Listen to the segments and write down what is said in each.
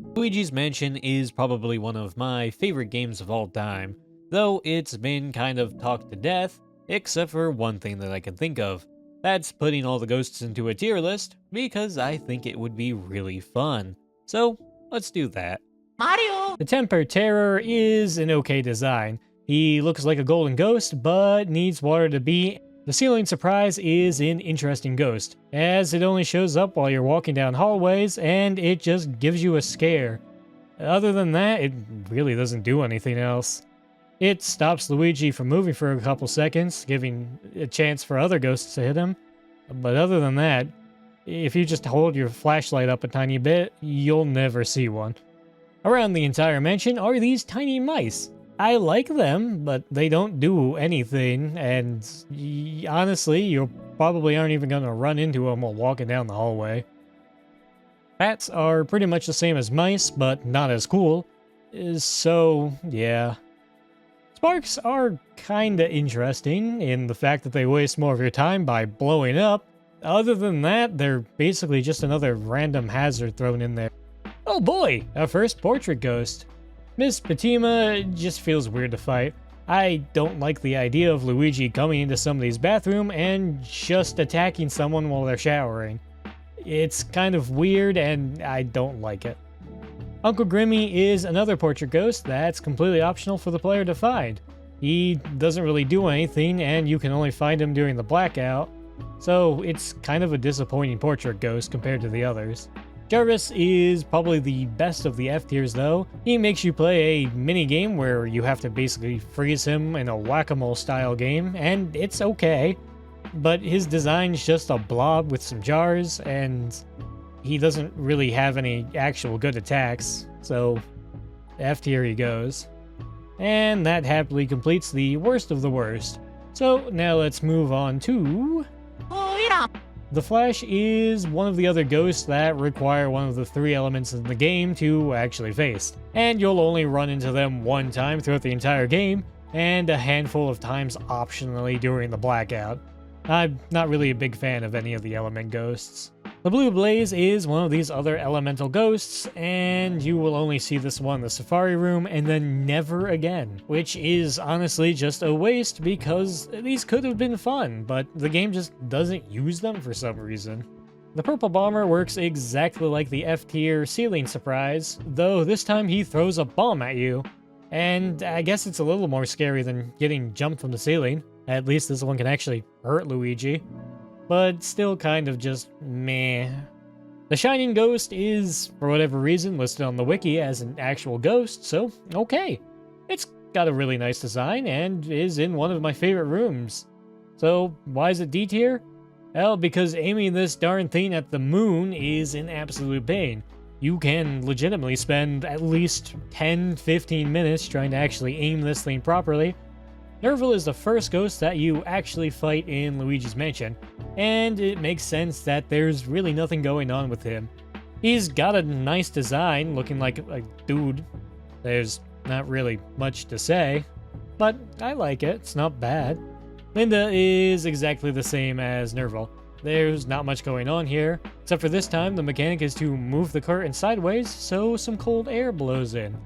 Luigi's Mansion is probably one of my favorite games of all time, though it's been kind of talked to death, except for one thing that I can think of. That's putting all the ghosts into a tier list, because I think it would be really fun. So, let's do that. Mario! The Temper Terror is an okay design. He looks like a golden ghost, but needs water to be. The Ceiling Surprise is an interesting ghost, as it only shows up while you're walking down hallways, and it just gives you a scare. Other than that, it really doesn't do anything else. It stops Luigi from moving for a couple seconds, giving a chance for other ghosts to hit him. But other than that, if you just hold your flashlight up a tiny bit, you'll never see one. Around the entire mansion are these tiny mice. I like them, but they don't do anything, and honestly, you probably aren't even going to run into them while walking down the hallway. Bats are pretty much the same as mice, but not as cool. So, yeah. Sparks are kinda interesting in the fact that they waste more of your time by blowing up. Other than that, they're basically just another random hazard thrown in there. Oh boy, our first portrait ghost. Miss Patima just feels weird to fight. I don't like the idea of Luigi coming into somebody's bathroom and just attacking someone while they're showering. It's kind of weird and I don't like it. Uncle Grimmy is another portrait ghost that's completely optional for the player to find. He doesn't really do anything and you can only find him during the blackout, so it's kind of a disappointing portrait ghost compared to the others. Jarvis is probably the best of the F tiers though. He makes you play a mini game where you have to basically freeze him in a whack-a-mole style game, and it's okay. But his design's just a blob with some jars, and he doesn't really have any actual good attacks, so F tier he goes. And that happily completes the worst of the worst. So now let's move on to... Oh, yeah! The Flash is one of the other ghosts that require one of the 3 elements in the game to actually face, and you'll only run into them one time throughout the entire game, and a handful of times optionally during the blackout. I'm not really a big fan of any of the element ghosts. The Blue Blaze is one of these other elemental ghosts, and you will only see this one in the Safari Room and then never again, which is honestly just a waste because these could have been fun, but the game just doesn't use them for some reason. The Purple Bomber works exactly like the F tier Ceiling Surprise, though this time he throws a bomb at you, and I guess it's a little more scary than getting jumped from the ceiling. At least this one can actually hurt Luigi. But still kind of just meh. The Shining Ghost is, for whatever reason, listed on the wiki as an actual ghost, so okay. It's got a really nice design and is in one of my favorite rooms. So why is it D tier? Well, because aiming this darn thing at the moon is an absolute pain. You can legitimately spend at least 10-15 minutes trying to actually aim this thing properly. Nerval is the first ghost that you actually fight in Luigi's Mansion, and it makes sense that there's really nothing going on with him. He's got a nice design, looking like a dude. There's not really much to say, but I like it, it's not bad. Linda is exactly the same as Nerval. There's not much going on here, except for this time the mechanic is to move the curtain sideways so some cold air blows in.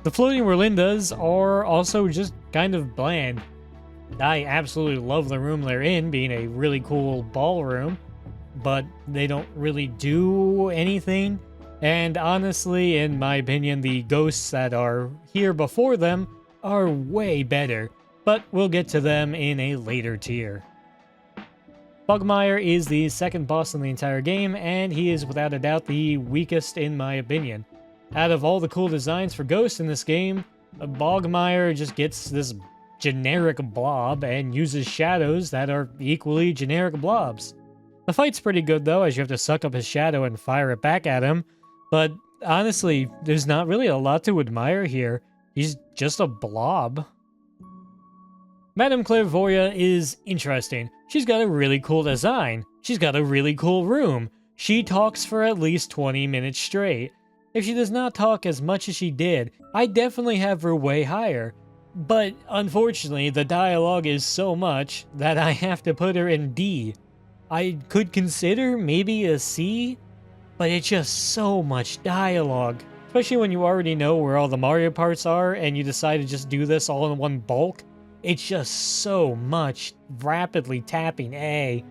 The floating Rolindas are also just kind of bland. I absolutely love the room they're in, being a really cool ballroom, but they don't really do anything. And honestly, in my opinion, the ghosts that are here before them are way better, but we'll get to them in a later tier. Bugmire is the second boss in the entire game, and he is without a doubt the weakest in my opinion. Out of all the cool designs for ghosts in this game, Bogmire just gets this generic blob and uses shadows that are equally generic blobs. The fight's pretty good though, as you have to suck up his shadow and fire it back at him, but honestly, there's not really a lot to admire here. He's just a blob. Madame Clairvoya is interesting. She's got a really cool design. She's got a really cool room. She talks for at least 20 minutes straight. If she does not talk as much as she did, I definitely have her way higher. But unfortunately, the dialogue is so much that I have to put her in D. I could consider maybe a C, but it's just so much dialogue. especially when you already know where all the Mario parts are and you decide to just do this all in one bulk. It's just so much rapidly tapping A.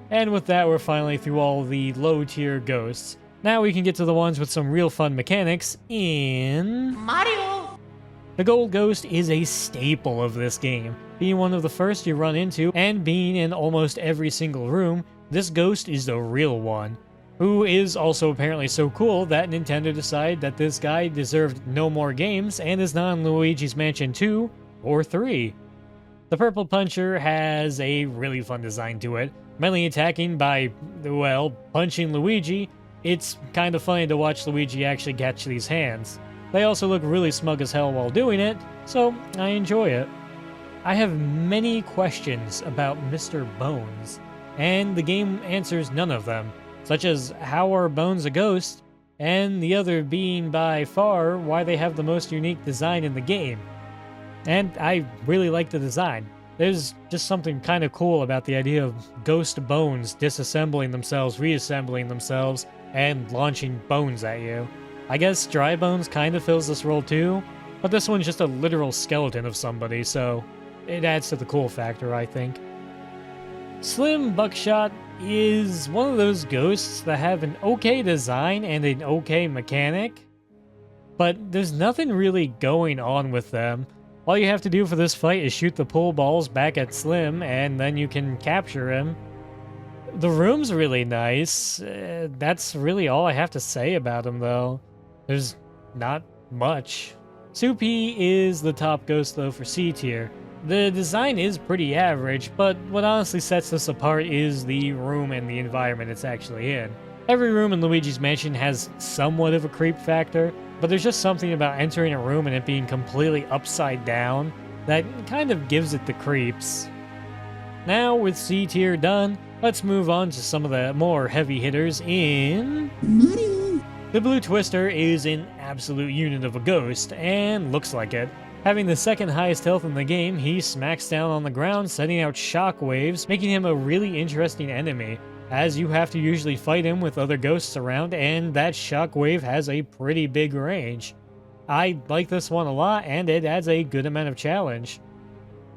And with that, we're finally through all the low-tier ghosts. Now we can get to the ones with some real fun mechanics in... Mario! The gold ghost is a staple of this game. Being one of the first you run into, and being in almost every single room, this ghost is the real one. Who is also apparently so cool that Nintendo decided that this guy deserved no more games and is not in Luigi's Mansion 2 or 3. The Purple Puncher has a really fun design to it, mainly attacking by, well, punching Luigi. It's kind of funny to watch Luigi actually catch these hands. They also look really smug as hell while doing it, so I enjoy it. I have many questions about Mr. Bones, and the game answers none of them, such as how are Bones a ghost, and the other being by far why they have the most unique design in the game. And I really like the design. There's just something kind of cool about the idea of ghost bones disassembling themselves, reassembling themselves, and launching bones at you. I guess Dry Bones kind of fills this role too, but this one's just a literal skeleton of somebody, so it adds to the cool factor, I think. Slim Buckshot is one of those ghosts that have an okay design and an okay mechanic, but there's nothing really going on with them. All you have to do for this fight is shoot the pool balls back at Slim, and then you can capture him. The room's really nice. That's really all I have to say about him, though. There's not much. Soupy is the top ghost, though, for C tier. The design is pretty average, but what honestly sets this apart is the room and the environment it's actually in. Every room in Luigi's Mansion has somewhat of a creep factor, but there's just something about entering a room and it being completely upside down that kind of gives it the creeps. Now, with C tier done, let's move on to some of the more heavy hitters in... Mario! The Blue Twister is an absolute unit of a ghost, and looks like it. Having the second highest health in the game, he smacks down on the ground, sending out shockwaves, making him a really interesting enemy, as you have to usually fight him with other ghosts around, and that shockwave has a pretty big range. I like this one a lot, and it adds a good amount of challenge.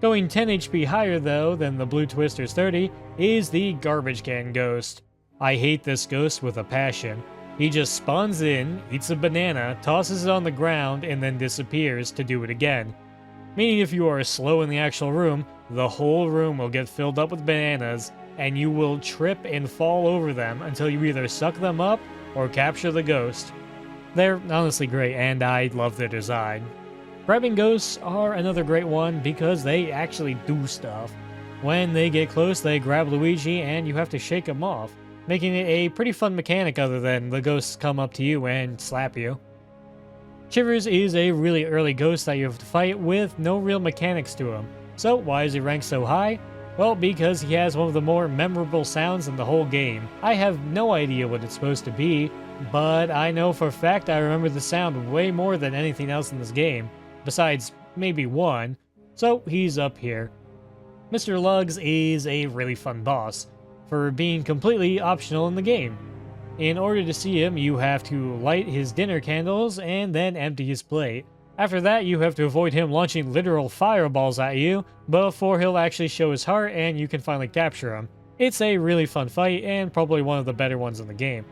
Going 10 HP higher, though, than the Blue Twister's 30, is the Garbage Can Ghost. I hate this ghost with a passion. He just spawns in, eats a banana, tosses it on the ground, and then disappears to do it again. Meaning if you are slow in the actual room, the whole room will get filled up with bananas, and you will trip and fall over them until you either suck them up or capture the ghost. They're honestly great, and I love their design. Grabbing ghosts are another great one because they actually do stuff. When they get close, they grab Luigi and you have to shake them off, making it a pretty fun mechanic other than the ghosts come up to you and slap you. Shivers is a really early ghost that you have to fight with no real mechanics to him. So why is he ranked so high? Well, because he has one of the more memorable sounds in the whole game. I have no idea what it's supposed to be, but I know for a fact I remember the sound way more than anything else in this game, besides maybe one, so he's up here. Mr. Lugs is a really fun boss, for being completely optional in the game. In order to see him, you have to light his dinner candles and then empty his plate. After that, you have to avoid him launching literal fireballs at you before he'll actually show his heart and you can finally capture him. It's a really fun fight and probably one of the better ones in the game.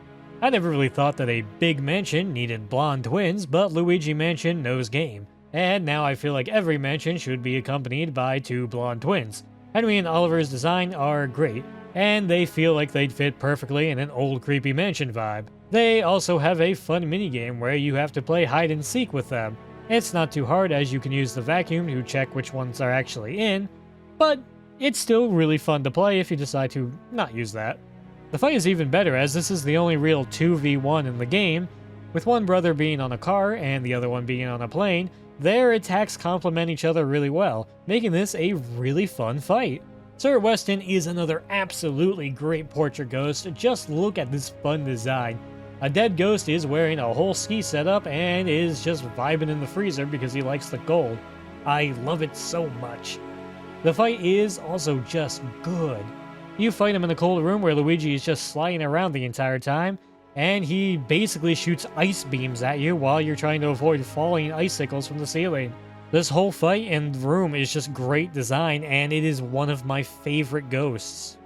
I never really thought that a big mansion needed blonde twins, but Luigi Mansion knows game. And now I feel like every mansion should be accompanied by two blonde twins. Henry and Oliver's design are great, and they feel like they'd fit perfectly in an old creepy mansion vibe. They also have a fun minigame where you have to play hide and seek with them. It's not too hard as you can use the vacuum to check which ones are actually in, but it's still really fun to play if you decide to not use that. The fight is even better as this is the only real 2v1 in the game, with one brother being on a car and the other one being on a plane. Their attacks complement each other really well, making this a really fun fight. Sir Weston is another absolutely great portrait ghost. Just look at this fun design. A dead ghost is wearing a whole ski setup and is just vibing in the freezer because he likes the gold. I love it so much. The fight is also just good. You fight him in a cold room where Luigi is just sliding around the entire time, and he basically shoots ice beams at you while you're trying to avoid falling icicles from the ceiling. This whole fight and room is just great design, and it is one of my favorite ghosts.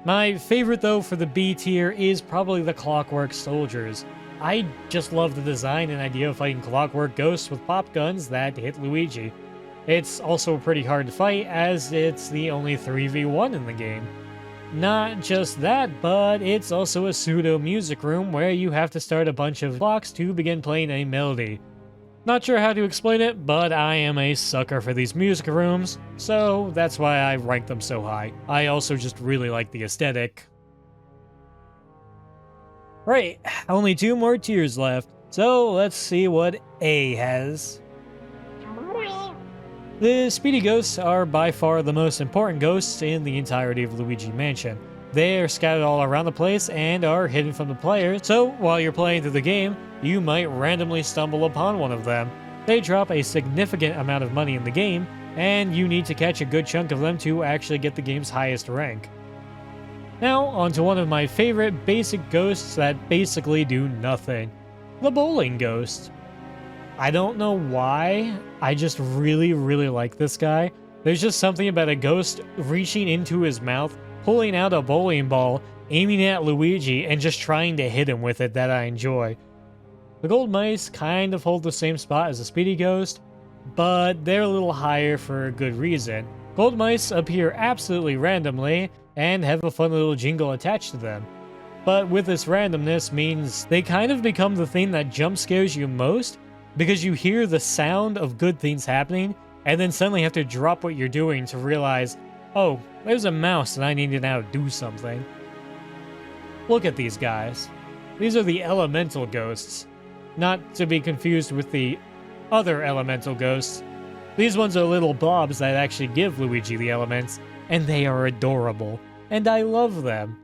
My favorite though for the B tier is probably the Clockwork Soldiers. I just love the design and idea of fighting clockwork ghosts with pop guns that hit Luigi. It's also pretty hard to fight as it's the only 3v1 in the game. Not just that, but it's also a pseudo music room where you have to start a bunch of blocks to begin playing a melody. Not sure how to explain it, but I am a sucker for these music rooms, so that's why I rank them so high. I also just really like the aesthetic. Right, only 2 more tiers left, so let's see what A has. Mario. The Speedy Ghosts are by far the most important ghosts in the entirety of Luigi Mansion. They are scattered all around the place and are hidden from the player, so while you're playing through the game, you might randomly stumble upon one of them. They drop a significant amount of money in the game, and you need to catch a good chunk of them to actually get the game's highest rank. Now, onto one of my favorite basic ghosts that basically do nothing. The Bowling Ghost. I don't know why, I just really like this guy. There's just something about a ghost reaching into his mouth, pulling out a bowling ball, aiming at Luigi, and just trying to hit him with it that I enjoy. The Gold Mice kind of hold the same spot as the Speedy Ghost, but they're a little higher for a good reason. Gold Mice appear absolutely randomly, and have a fun little jingle attached to them. But with this randomness means they kind of become the thing that jump scares you most, because you hear the sound of good things happening, and then suddenly have to drop what you're doing to realize, oh, there's a mouse and I need to now do something. Look at these guys. These are the elemental ghosts. Not to be confused with the other elemental ghosts. These ones are little blobs that actually give Luigi the elements, and they are adorable, and I love them.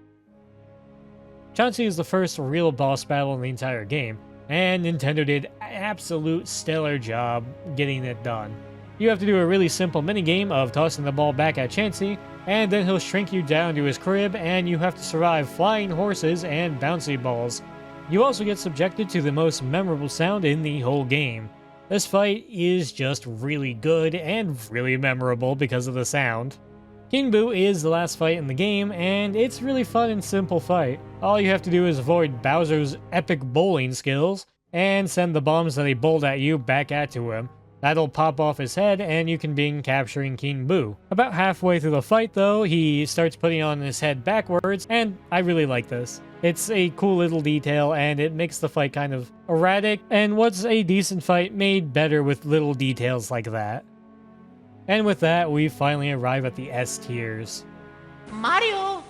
Chauncey is the first real boss battle in the entire game, and Nintendo did an absolute stellar job getting it done. You have to do a really simple minigame of tossing the ball back at Chauncey, and then he'll shrink you down to his crib, and you have to survive flying horses and bouncy balls. You also get subjected to the most memorable sound in the whole game. This fight is just really good and really memorable because of the sound. King Boo is the last fight in the game, and it's really fun and simple fight. All you have to do is avoid Bowser's epic bowling skills, and send the bombs that he bowled at you back at to him. That'll pop off his head, and you can begin capturing King Boo. About halfway through the fight though, he starts putting on his head backwards, and I really like this. It's a cool little detail, and it makes the fight kind of erratic, and what's a decent fight made better with little details like that. And with that, we finally arrive at the S tiers. Mario.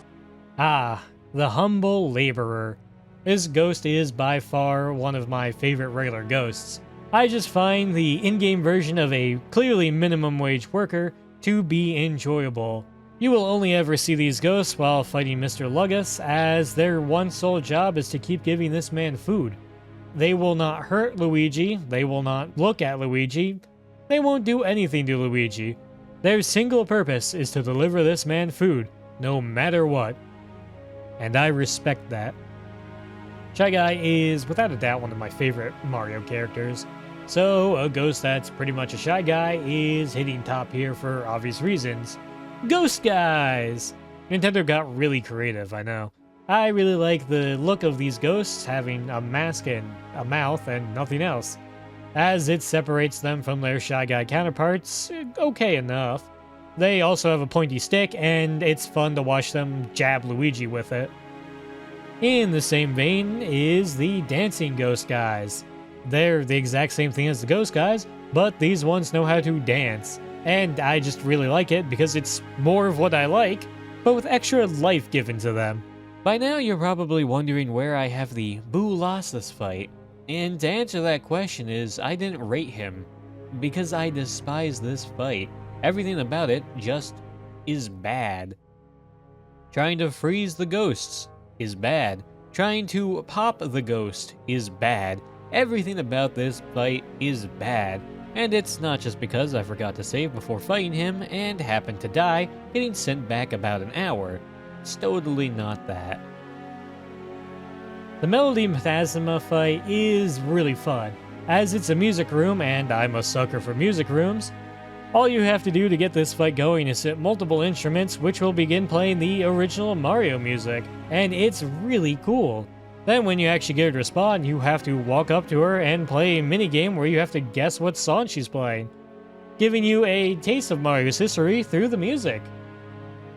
Ah, the Humble Laborer. This ghost is by far one of my favorite regular ghosts. I just find the in-game version of a clearly minimum wage worker to be enjoyable. You will only ever see these ghosts while fighting Mr. Lugus, as their one sole job is to keep giving this man food. They will not hurt Luigi, they will not look at Luigi, they won't do anything to Luigi. Their single purpose is to deliver this man food, no matter what. And I respect that. Shy Guy is without a doubt one of my favorite Mario characters, so a ghost that's pretty much a Shy Guy is hitting top here for obvious reasons. Ghost Guys! Nintendo got really creative, I know. I really like the look of these ghosts having a mask and a mouth and nothing else, as it separates them from their Shy Guy counterparts okay enough. They also have a pointy stick, and it's fun to watch them jab Luigi with it. In the same vein is the Dancing Ghost Guys. They're the exact same thing as the Ghost Guys, but these ones know how to dance. And I just really like it because it's more of what I like, but with extra life given to them. By now you're probably wondering where I have the Boo lost this fight. And to answer that question is, I didn't rate him, because I despise this fight. Everything about it just is bad. Trying to freeze the ghosts is bad. Trying to pop the ghost is bad. Everything about this fight is bad. And it's not just because I forgot to save before fighting him and happened to die, getting sent back about an hour. It's totally not that. The Melody Phantasma fight is really fun, as it's a music room and I'm a sucker for music rooms. All you have to do to get this fight going is hit multiple instruments which will begin playing the original Mario music, and it's really cool. Then when you actually get her to respond, you have to walk up to her and play a minigame where you have to guess what song she's playing, giving you a taste of Mario's history through the music.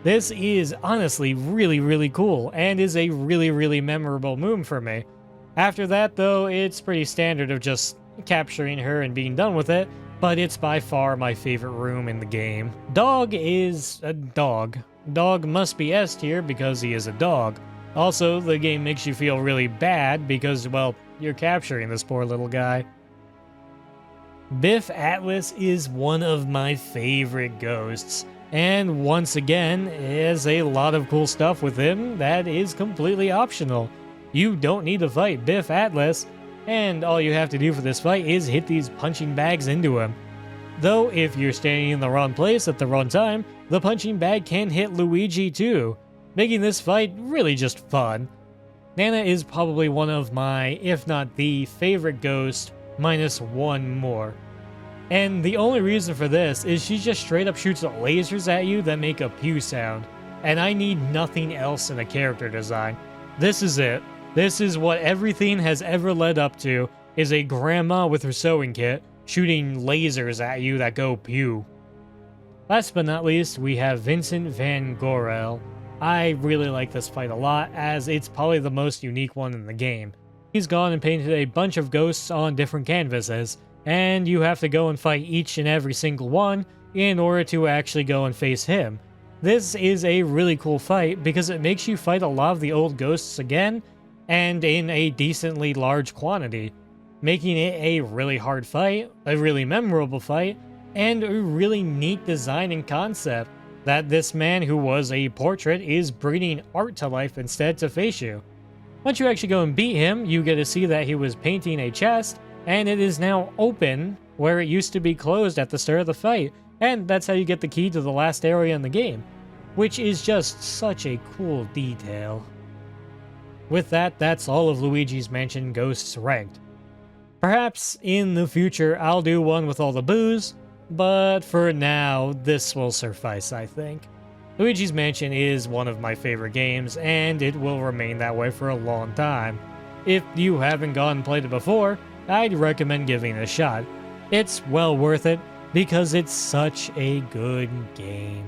This is honestly really cool, and is a really memorable move for me. After that though, it's pretty standard of just capturing her and being done with it, but it's by far my favorite room in the game. Dog is a dog. Dog must be S tier because he is a dog. Also, the game makes you feel really bad because, well, you're capturing this poor little guy. Biff Atlas is one of my favorite ghosts, and once again, has a lot of cool stuff with him that is completely optional. You don't need to fight Biff Atlas, and all you have to do for this fight is hit these punching bags into him. Though, if you're standing in the wrong place at the wrong time, the punching bag can hit Luigi too, making this fight really just fun. Nana is probably one of my, if not the, favorite ghost, minus one more. And the only reason for this is she just straight up shoots lasers at you that make a pew sound, and I need nothing else in a character design. This is it. This is what everything has ever led up to, is a grandma with her sewing kit shooting lasers at you that go pew. Last but not least, we have Vincent Van Gorel. I really like this fight a lot, as it's probably the most unique one in the game. He's gone and painted a bunch of ghosts on different canvases, and you have to go and fight each and every single one in order to actually go and face him. This is a really cool fight because it makes you fight a lot of the old ghosts again, and in a decently large quantity, making it a really hard fight, a really memorable fight, and a really neat design and concept that this man who was a portrait is bringing art to life instead to face you. Once you actually go and beat him, you get to see that he was painting a chest, and it is now open where it used to be closed at the start of the fight, and that's how you get the key to the last area in the game, which is just such a cool detail. With that, that's all of Luigi's Mansion Ghosts ranked. Perhaps in the future I'll do one with all the boos, but for now, this will suffice, I think. Luigi's Mansion is one of my favorite games, and it will remain that way for a long time. If you haven't gone and played it before, I'd recommend giving it a shot. It's well worth it, because it's such a good game.